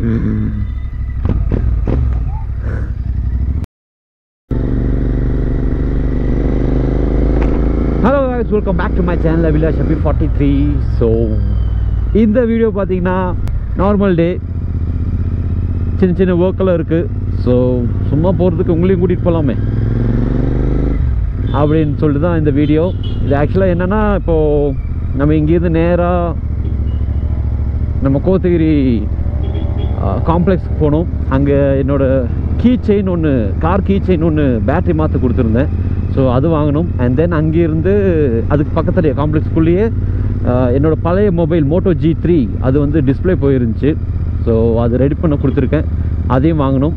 Hello guys, welcome back to my channel Abhilash Happy 43. So இந்த video பார்த்தீங்கன்னா normal day, சின்ன சின்ன ஒர்க்கெல்லாம் இருக்குது. ஸோ சும்மா போகிறதுக்கு உங்களையும் கூட்டிகிட்டு போகலாமே அப்படின்னு சொல்லிட்டு தான் இந்த வீடியோ. இது ஆக்சுவலாக என்னென்னா, இப்போது நம்ம இங்கேருந்து நேராக நம்ம கோத்தகிரி காம்ப்ளெக்ஸ்க்கு போகணும். அங்கே என்னோடய கீ செயின் ஒன்று, கார் கீ செயின் ஒன்று பேட்ரி மாற்ற கொடுத்துருந்தேன். ஸோ அது வாங்கணும். அண்ட் தென் அங்கேருந்து அதுக்கு பக்கத்துலேயே காம்ப்ளெக்ஸ்குள்ளேயே என்னோடய பழைய மொபைல் மோட்டோ G3 அது வந்து டிஸ்பிளே போயிருந்துச்சு. ஸோ அது ரெடி பண்ண கொடுத்துருக்கேன், அதையும் வாங்கணும்.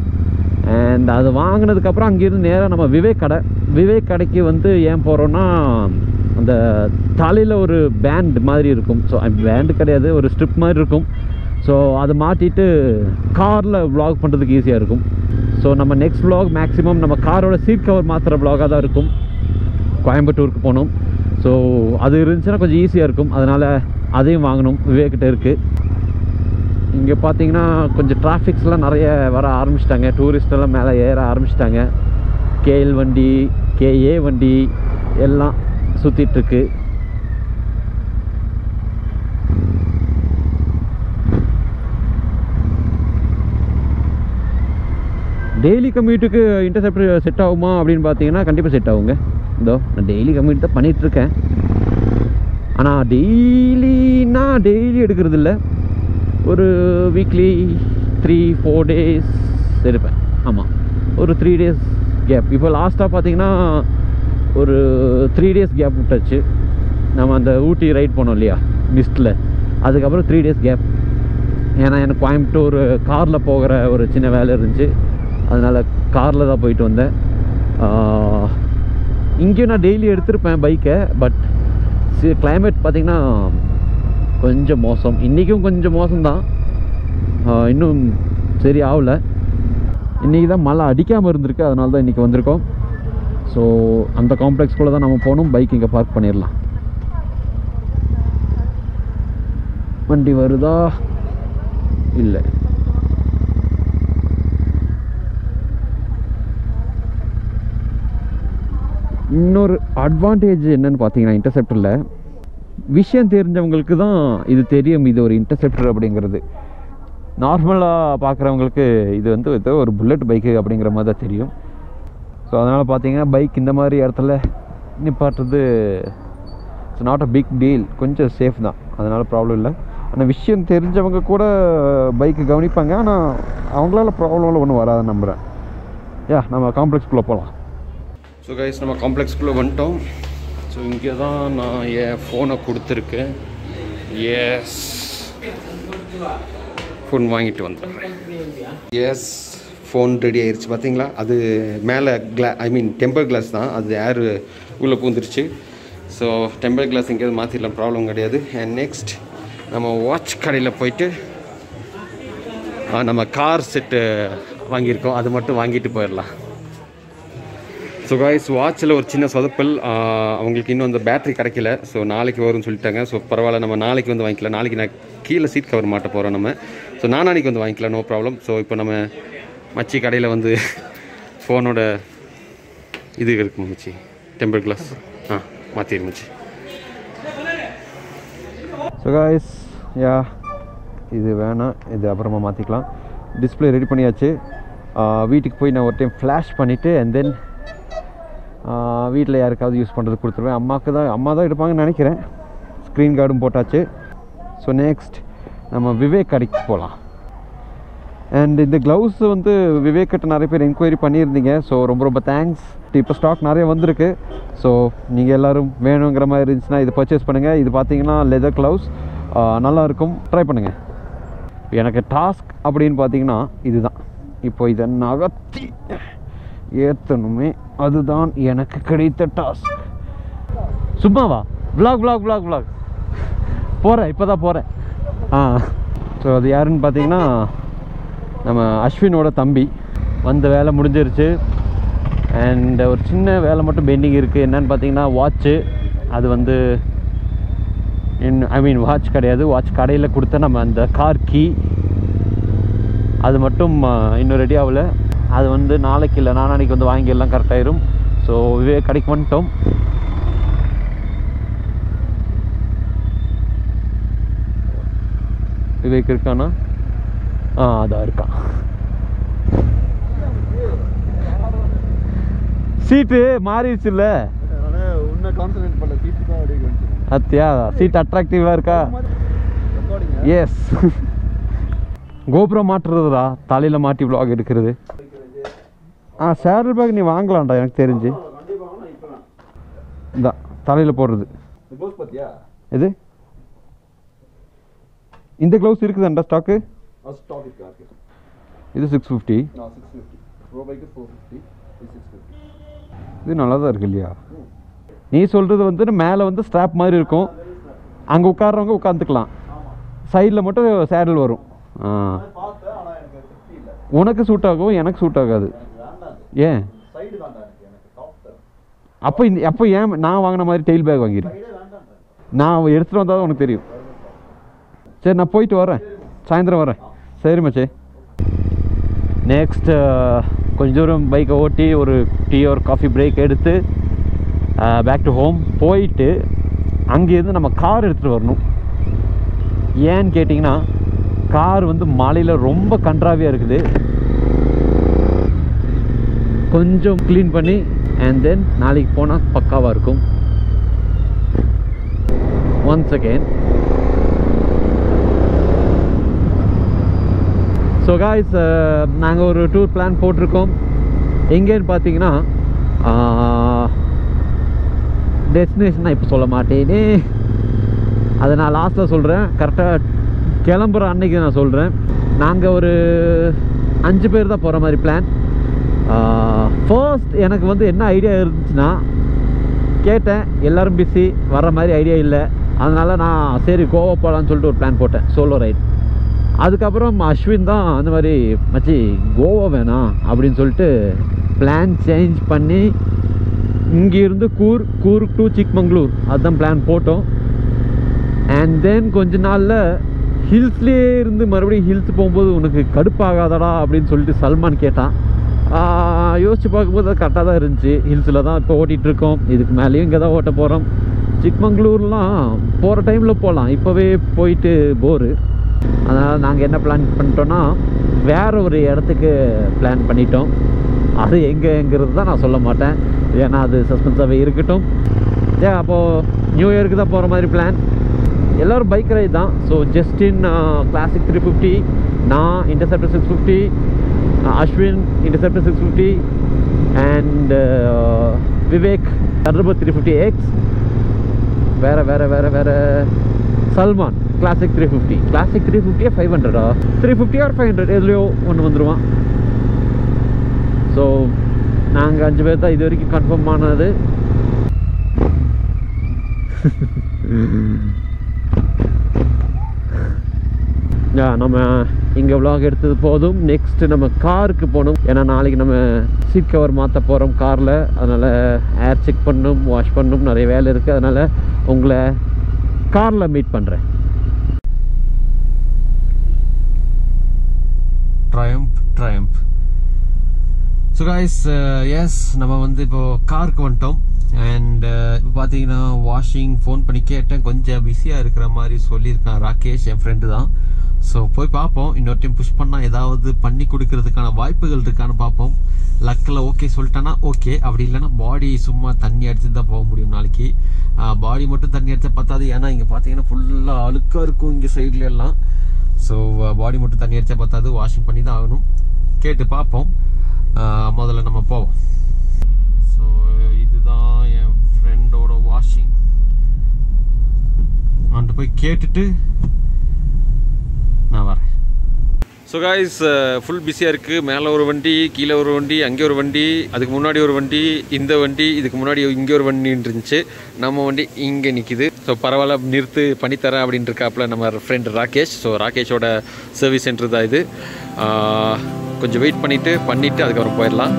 அண்ட் அது வாங்கினதுக்கப்புறம் அங்கேருந்து நேராக நம்ம விவேக் கடைக்கு வந்து ஏன் போகிறோன்னா, அந்த தலையில் ஒரு பேண்ட் மாதிரி இருக்கும். ஸோ பேண்டு கிடையாது, ஒரு ஸ்ட்ரிப் மாதிரி இருக்கும். ஸோ அதை மாட்டிட்டு காரில் வ்ளாக் பண்ணுறதுக்கு ஈஸியாக இருக்கும். ஸோ நம்ம நெக்ஸ்ட் வ்ளாக் மேக்ஸிமம் நம்ம காரோட சீட் கவர் மாற்றுற வ்ளாகாக தான் இருக்கும். கோயம்புத்தூருக்கு போகணும். ஸோ அது இருந்துச்சுன்னா கொஞ்சம் ஈஸியாக இருக்கும். அதனால் அதையும் வாங்கணும். விவேக்கிட்ட இருக்குது. இங்கே பார்த்தீங்கன்னா கொஞ்சம் டிராஃபிக்ஸ்லாம் நிறைய வர ஆரம்பிச்சிட்டாங்க. டூரிஸ்டெல்லாம் மேலே ஏற ஆரம்பிச்சிட்டாங்க. KL வண்டி, KA வண்டி எல்லாம் சுற்றிட்டுருக்கு. டெய்லி கம்யூட்டுக்கு இன்டர்செப்டர் செட் ஆகுமா அப்படின்னு பார்த்தீங்கன்னா கண்டிப்பாக செட் ஆகுங்க. இதோ நான் டெய்லி கம்யூட் தான் பண்ணிகிட்ருக்கேன். ஆனால் டெய்லி எடுக்கிறது இல்லை. ஒரு வீக்லி 3-4 டேஸ் எடுப்பேன். ஆமாம், ஒரு 3 டேஸ் கேப். இப்போ லாஸ்ட்டாக பார்த்தீங்கன்னா ஒரு 3 டேஸ் கேப் விட்டாச்சு. நம்ம அந்த ஊட்டி ரைட் போனோம் இல்லையா மிஸ்ட்டில், அதுக்கப்புறம் 3 டேஸ் கேப். ஏன்னா எனக்கு கோயம்புத்தூர் காரில் போகிற ஒரு சின்ன வேலை இருந்துச்சு. அதனால் காரில் தான் போயிட்டு வந்தேன். இங்கேயும் நான் டெய்லி எடுத்திருப்பேன் பைக்கை. பட் கிளைமேட் பார்த்திங்கன்னா கொஞ்சம் மோசம். இன்றைக்கும் கொஞ்சம் மோசம்தான், இன்னும் சரி ஆகலை. இன்றைக்கி தான் மழை அடிக்காமல் இருந்திருக்கு, அதனால தான் இன்றைக்கி வந்திருக்கோம். ஸோ அந்த காம்ப்ளெக்ஸ்குள்ளே தான் நம்ம போகணும். பைக் இங்கே பார்க் பண்ணிடலாம். வண்டி வருதா இல்லை? இன்னொரு அட்வான்டேஜ் என்னென்னு பார்த்தீங்கன்னா, இன்டர்செப்டரில் விஷயம் தெரிஞ்சவங்களுக்கு தான் இது தெரியும், இது ஒரு இன்டர்செப்டர் அப்படிங்கிறது. நார்மலாக பார்க்குறவங்களுக்கு இது வந்து ஏதோ ஒரு புல்லட் பைக்கு அப்படிங்கிற மாதிரி தான் தெரியும். ஸோ அதனால் பார்த்தீங்கன்னா பைக் இந்த மாதிரி இடத்துல நிப்பாட்டுறது it's not a big deal. கொஞ்சம் சேஃப் தான், அதனால் ப்ராப்ளம் இல்லை. ஆனால் விஷயம் தெரிஞ்சவங்க கூட பைக்கு கவனிப்பாங்க. ஆனால் அவங்களால ப்ராப்ளம்லாம் ஒன்றும் வராதுன்னு நம்புகிறேன். நம்ம காம்ப்ளெக்ஸ்குள்ளே போகலாம். ஸோ கைஸ், நம்ம காம்ப்ளெக்ஸ்குள்ளே வந்துட்டோம். ஸோ இங்கே தான் நான் என் ஃபோனை கொடுத்துருக்கேன். எஸ், ஃபோன் வாங்கிட்டு வந்துடுறேன். எஸ், ஃபோன் ரெடி ஆயிடுச்சு. பார்த்தீங்களா, அது மேலே டெம்பர் கிளாஸ் தான், அது ஏர் உள்ளே பூந்துருச்சு. ஸோ டெம்பர் கிளாஸ் எங்கேயாவது மாற்றிடலாம், ப்ராப்ளம் கிடையாது. அண்ட் நெக்ஸ்ட் நம்ம வாட்ச் கடையில் போயிட்டு நம்ம கார் செட்டு வாங்கியிருக்கோம், அது மட்டும் வாங்கிட்டு போயிடலாம். ஸோ காய்ஸ், வாட்சில் ஒரு சின்ன சொதப்பல். அவங்களுக்கு இன்னும் அந்த பேட்ரி கிடைக்கல. ஸோ நாளைக்கு வரும்னு சொல்லிட்டாங்க. ஸோ பரவாயில்ல, நம்ம நாளைக்கு வந்து வாங்கிக்கலாம். நாளைக்கு நான் கீழே சீட் கவர் மாட்ட போகிறோம் நம்ம. ஸோ நாளைக்கு வந்து வாங்கிக்கலாம், நோ ப்ராப்ளம். ஸோ இப்போ நம்ம மச்சி கடையில் வந்து ஃபோனோட இது இருக்குமா மச்சி, டெம்பர் கிளாஸ் மாற்றிருந்துச்சு. ஸோ காய்ஸ், இது வேணாம், இது அப்புறமா மாற்றிக்கலாம். டிஸ்பிளே ரெடி பண்ணியாச்சு. வீட்டுக்கு போய் நான் ஒரு டைம் ஃப்ளாஷ் பண்ணிவிட்டு அண்ட் தென் வீட்டில் யாருக்காவது யூஸ் பண்ணுறது கொடுத்துருவேன். அம்மா தான் எடுப்பாங்கன்னு நினைக்கிறேன். ஸ்க்ரீன் கார்டும் போட்டாச்சு. ஸோ நெக்ஸ்ட் நம்ம விவேக் கடைக்கு போகலாம். அண்ட் இந்த க்ளவுஸ் வந்து விவேக் கிட்ட நிறைய பேர் என்கொயரி பண்ணியிருந்தீங்க. ஸோ ரொம்ப தேங்க்ஸ். இப்போ ஸ்டாக் நிறைய வந்திருக்கு. ஸோ நீங்கள் எல்லோரும் வேணுங்கிற மாதிரி இருந்துச்சுன்னா இது பர்ச்சேஸ் பண்ணுங்கள். இது பார்த்தீங்கன்னா லெதர் க்ளவுஸ், நல்லாயிருக்கும், ட்ரை பண்ணுங்கள். எனக்கு டாஸ்க் அப்படின்னு பார்த்தீங்கன்னா இதுதான். இப்போ இதை நகர்த்தி ஏற்றணுமே, அதுதான் எனக்கு கிடைத்த டாஸ்க். சும்மாவா விளாக் போகிறேன், இப்போ தான் போகிறேன். ஸோ அது யாருன்னு பார்த்தீங்கன்னா நம்ம அஸ்வினோட தம்பி. வந்த வேலை முடிஞ்சிருச்சு. அண்ட் ஒரு சின்ன வேலை மட்டும் பெண்டிங் இருக்குது. என்னென்னு பார்த்தீங்கன்னா வாட்ச்சு, அது வந்து வாட்ச் கிடையாது, வாட்ச் கடையில் கொடுத்த நம்ம அந்த கார் கீ அது மட்டும் இன்னும் ரெடி ஆகலை. அது வந்து நாளைக்கு இல்லை நாளைக்கு வந்து வாங்கி எல்லாம் கரெக்டாயிரும். ஸோ விவேக் கடைக்கு வந்துட்டோம். விவேக் இருக்கானா? அதான் இருக்கான். சீட்டு மாறிடுச்சு இல்லை? அத்தியா சீட் அட்ராக்டிவாக இருக்கா? எஸ். கோபுரம் மாட்டுறதுடா, தலையில் மாட்டி vlog எடுக்கிறது. சேடல் பேக் நீ வாங்கலாம்டா எனக்கு தெரிஞ்சு. இந்த தலையில் போடுறது இது. இந்த க்ளவுஸ் இருக்குதாண்டா ஸ்டாக்கு? இது 650. இது நல்லா தான் இருக்கு இல்லையா? நீ சொல்கிறது வந்து மேலே வந்து ஸ்ட்ராப் மாதிரி இருக்கும், அங்கே உட்கார்றவங்க உட்காந்துக்கலாம், சைடில் மட்டும் சேடல் வரும். உனக்கு சூட் ஆகும், எனக்கு சூட் ஆகாது. ஏன் அப்போ ஏன் நான் வாங்கின மாதிரி டெயில் பேக் வாங்கிடு. நான் எடுத்துகிட்டு வந்தால் தான் உனக்கு தெரியும். சரி நான் போயிட்டு வரேன், சாயந்தரம் வரேன். சரி மச்சே. நெக்ஸ்ட் கொஞ்சம் தூரம் பைக்கை ஓட்டி ஒரு டீ ஒரு காஃபி பிரேக் எடுத்து பேக் டு ஹோம் போயிட்டு அங்கேருந்து நம்ம கார் எடுத்துகிட்டு வரணும். ஏன்னு கேட்டிங்கன்னா கார் வந்து மழையில் ரொம்ப கன்றாவியாக இருக்குது. கொஞ்சம் க்ளீன் பண்ணி அண்ட் தென் நாளைக்கு போனால் பக்காவாக இருக்கும். ஒன்ஸ் அகெயின் ஸோ காய்ஸ், நாங்கள் ஒரு டூர் பிளான் போட்டிருக்கோம். எங்கேன்னு பார்த்தீங்கன்னா டெஸ்டினேஷன் நான் இப்போ சொல்ல மாட்டேனே, அதை நான் லாஸ்ட்டில் சொல்கிறேன். கரெக்டாக கிளம்புற அன்னைக்கு நான் சொல்கிறேன். நாங்கள் ஒரு 5 பேர் தான் போகிற மாதிரி பிளான். ஃபர்ஸ்ட் எனக்கு வந்து என்ன ஐடியா இருந்துச்சுன்னா, கேட்டேன், எல்லோரும் பிஸி, வர்ற மாதிரி ஐடியா இல்லை. அதனால் நான் சரி கோவா போகலான்னு சொல்லிட்டு ஒரு பிளான் போட்டேன், சோலோ ரைட். அதுக்கப்புறம் அஸ்வின் தான் அந்த மாதிரி மச்சி கோவா வேணாம் அப்படின்னு சொல்லிட்டு பிளான் சேஞ்ச் பண்ணி இங்கேருந்து கூர்க் டு சிக்மங்களூர் அதுதான் பிளான் போட்டோம். அண்ட் தென் கொஞ்ச நாளில் ஹில்ஸ்லேயே இருந்து மறுபடியும் ஹில்ஸ் போகும்போது உனக்கு கடுப்பாகாதடா அப்படின்னு சொல்லிட்டு சல்மான் கேட்டான். யோசிச்சு பார்க்கும்போது அது கரெக்டாக தான் இருந்துச்சு. ஹில்ஸில் தான் இப்போ ஓட்டிகிட்ருக்கோம், இதுக்கு மேலேயும் இங்கே தான் ஓட்ட போகிறோம். சிக்மங்களூர்லாம் போகிற டைமில் போகலாம், இப்போவே போயிட்டு போரு. அதனால் நாங்கள் என்ன பிளான் பண்ணிட்டோன்னா வேறு ஒரு இடத்துக்கு பிளான் பண்ணிட்டோம். அது எங்கேங்கிறது தான் நான் சொல்ல மாட்டேன், ஏன்னா அது சஸ்பென்ஸாகவே இருக்கட்டும். அப்போது நியூ இயருக்கு தான் போகிற மாதிரி பிளான். எல்லோரும் பைக் ரைட் தான். ஸோ ஜஸ்டின் கிளாசிக் 350, நான் interceptor 650, Ashwin interceptor 650 and Vivek Thunderbird 350X. வேறு சல்மான் கிளாசிக் 350. கிளாசிக் 350 500 350 or 500 எதுலையோ ஒன்று வந்துடுவான். ஸோ நாங்கள் 5 பேர் தான் இது வரைக்கும் கன்ஃபார்ம் ஆனது. நம்ம இங்கே vlog எடுத்தது போதும். நெக்ஸ்ட் நம்ம காருக்கு போகணும், ஏன்னா நாளைக்கு நம்ம சீட் கவர் மாற்ற போகிறோம் காரில். அதனால் ஏர் செக் பண்ணணும், வாஷ் பண்ணணும், நிறைய வேலை இருக்குது. அதனால் உங்களை காரில் மீட் பண்ணுறேன். ட்ரயம்ப். ஸோ காய்ஸ், எஸ் நம்ம வந்து இப்போது காருக்கு வந்துட்டோம். அண்ட் இப்போ பார்த்தீங்கன்னா வாஷிங் ஃபோன் பண்ணி கேட்டேன், கொஞ்சம் பிஸியாக இருக்கிற மாதிரி சொல்லியிருக்கான் ராகேஷ், என் ஃப்ரெண்டு தான். ஸோ போய் பார்ப்போம், இன்னொரு டைம் புஷ் பண்ணால் ஏதாவது பண்ணி கொடுக்கறதுக்கான வாய்ப்புகள் இருக்கான்னு பார்ப்போம். லக்கில் ஓகே சொல்லிட்டேன்னா ஓகே, அப்படி இல்லைன்னா பாடி சும்மா தண்ணி அடிச்சு தான் போக முடியும் நாளைக்கு. பாடி மட்டும் தண்ணி அடித்தா பத்தாது, ஏன்னா இங்கே பார்த்தீங்கன்னா ஃபுல்லாக அழுக்காக இருக்கும் இங்கே சைட்ல எல்லாம். ஸோ பாடி மட்டும் தண்ணி அடித்தா பத்தாது, வாஷிங் பண்ணி தான் ஆகணும். கேட்டு பார்ப்போம். முதல்ல நம்ம போவோம். ஸோ இதுதான் என் ஃப்ரெண்டோட வாஷிங். அவன்கிட்ட போய் கேட்டுட்டு நான் வரேன். ஸோ காய்ஸ், ஃபுல் பிஸியாக இருக்குது. மேலே ஒரு வண்டி, கீழே ஒரு வண்டி, அங்கே ஒரு வண்டி, அதுக்கு முன்னாடி ஒரு வண்டி, இந்த வண்டி, இதுக்கு முன்னாடி இங்கே ஒரு வண்டின்னு இருந்துச்சு. நம்ம வண்டி இங்கே நிற்கிது. ஸோ பரவாயில்ல, நிறுத்து பண்ணித்தரேன் அப்படின்ட்டு இருக்காப்புல நம்ம ஃப்ரெண்ட் ராகேஷ். ஸோ ராகேஷோட சர்வீஸ் சென்டர் தான் இது. கொஞ்சம் வெயிட் பண்ணிவிட்டு அதுக்கப்புறம் போயிடலாம்.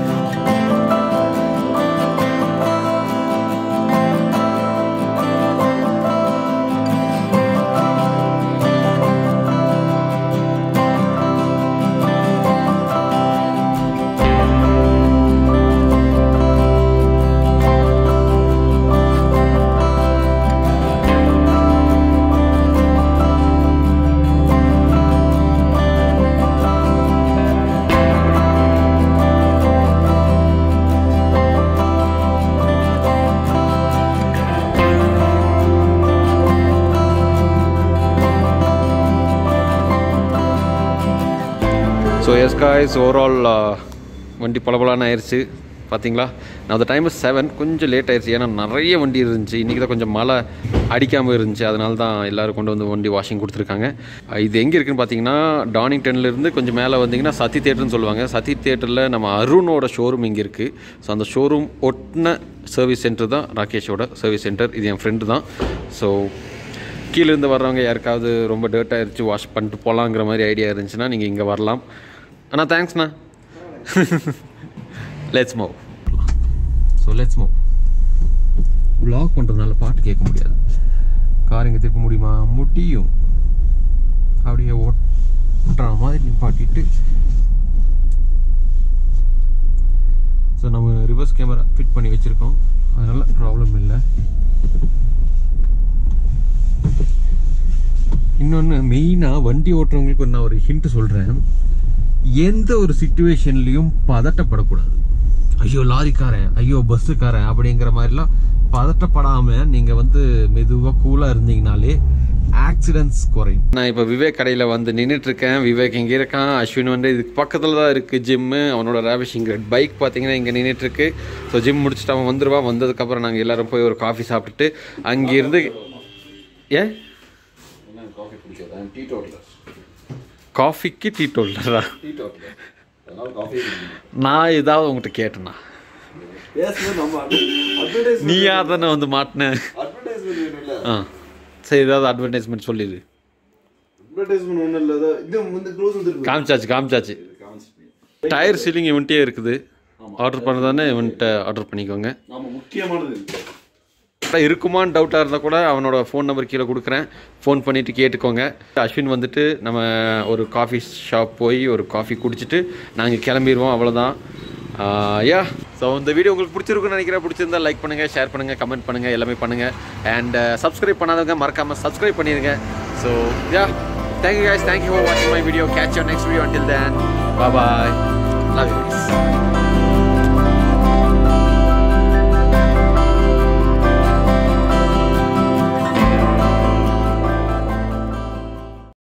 ஸோ எஸ் காய்ஸ் ஓவரால் வண்டி பலபலான ஆயிடுச்சு பார்த்தீங்களா. நான் டைம் 7 கொஞ்சம் லேட் ஆயிடுச்சு, ஏன்னா நிறைய வண்டி இருந்துச்சு. இன்றைக்கி தான் கொஞ்சம் மழை அடிக்காமல் இருந்துச்சு, அதனால தான் எல்லோரும் கொண்டு வந்து வண்டி வாஷிங் கொடுத்துருக்காங்க. இது எங்கே இருக்குதுன்னு பார்த்தீங்கன்னா டானிங்டன்லேருந்து கொஞ்சம் மேலே வந்தீங்கன்னா சத்தி தேட்டர்னு சொல்லுவாங்க. சத்தி தேட்டரில் நம்ம அருணோட ஷோரூம் இங்கே இருக்குது. ஸோ அந்த ஷோரூம் ஒட்டின சர்வீஸ் சென்டர் தான் ராகேஷோட சர்வீஸ் சென்டர். இது என் ஃப்ரெண்டு தான். ஸோ கீழேருந்து வர்றவங்க யாருக்காவது ரொம்ப டர்ட் ஆகிடுச்சு வாஷ் பண்ணிட்டு போகலாங்கிற மாதிரி ஐடியா இருந்துச்சுன்னா நீங்கள் இங்கே வரலாம். அண்ணா தேங்க்ஸ்ண்ணா. Let's move. So let's move. Vlog பண்ணுறதுனால பாட்டு கேட்க முடியாது. கார் இங்கே திருப்ப முடியுமா? முடியும். அப்படியே ஓட்டுற மாதிரி நிப்பாட்டிட்டு. ஸோ நம்ம ரிவர்ஸ் கேமரா ஃபிட் பண்ணி வச்சுருக்கோம், அதனால ப்ராப்ளம் இல்லை. இன்னொன்று மெயினாக வண்டி ஓட்டுறவங்களுக்கு நான் ஒரு ஹிண்ட் சொல்கிறேன். எந்த ஒரு சிச்சுவேஷன்லேயும் பதட்டப்படக்கூடாது. ஐயோ லாரிக்காரன், ஐயோ பஸ்ஸுக்காரன் அப்படிங்கிற மாதிரிலாம் பதட்டப்படாமல் நீங்கள் வந்து மெதுவாக கூலாக இருந்தீங்கனாலே ஆக்சிடென்ட்ஸ் குறையும். நான் இப்போ விவேக் கடையில் வந்து நின்றுட்டுருக்கேன். விவேக் இங்கே இருக்கான். அஸ்வின் வந்து இதுக்கு பக்கத்தில் தான் இருக்குது ஜிம்மு. அவனோட ரேவிஷிங் ரெட் பைக் பார்த்தீங்கன்னா இங்கே நின்றுட்டுருக்கு. ஸோ ஜிம் முடிச்சுட்டு அவன் வந்துடுவான். வந்ததுக்கப்புறம் நாங்கள் எல்லோரும் போய் ஒரு காஃபி சாப்பிட்டுட்டு அங்கேருந்து ஏன் காஃபி பிடிக்காது, டீ டோட்டலர். காஃபிக்கு டீ டோட்டலரா? நான் ஏதாவது உங்கள்கிட்ட கேட்டேண்ணா, நீயா தானே வந்து மாட்டினேன். ஆ சரி, ஏதாவது அட்வர்டைஸ்மெண்ட் சொல்லிடு. காமிச்சாச்சு. டயர் சீலிங் இவன்ட்டே இருக்குது. ஆர்டர் பண்ணதானே இவன்ட்ட ஆர்டர் பண்ணிக்கோங்க. முக்கியமானது இருக்குமான்னு டவுட்டாக இருந்தால் கூட அவனோட ஃபோன் நம்பர் கீழே கொடுக்குறேன். ஃபோன் பண்ணிவிட்டு கேட்டுக்கோங்க. அஸ்வின் வந்துட்டு நம்ம ஒரு காஃபி ஷாப் போய் ஒரு காஃபி குடிச்சிட்டு நாங்கள் கிளம்பிடுவோம். அவ்வளோதான். யா ஸோ இந்த வீடியோ உங்களுக்கு பிடிச்சிருக்குன்னு நினைக்கிறேன். பிடிச்சிருந்தால் லைக் பண்ணுங்கள், ஷேர் பண்ணுங்கள், கமெண்ட் பண்ணுங்கள், எல்லாமே பண்ணுங்கள். அண்ட் சப்ஸ்கிரைப் பண்ணாதவங்க மறக்காமல் சப்ஸ்கிரைப் பண்ணிடுங்க. So yeah, thank you guys, thank you for watching my video. Catch you next video. Until then, bye bye, love you guys.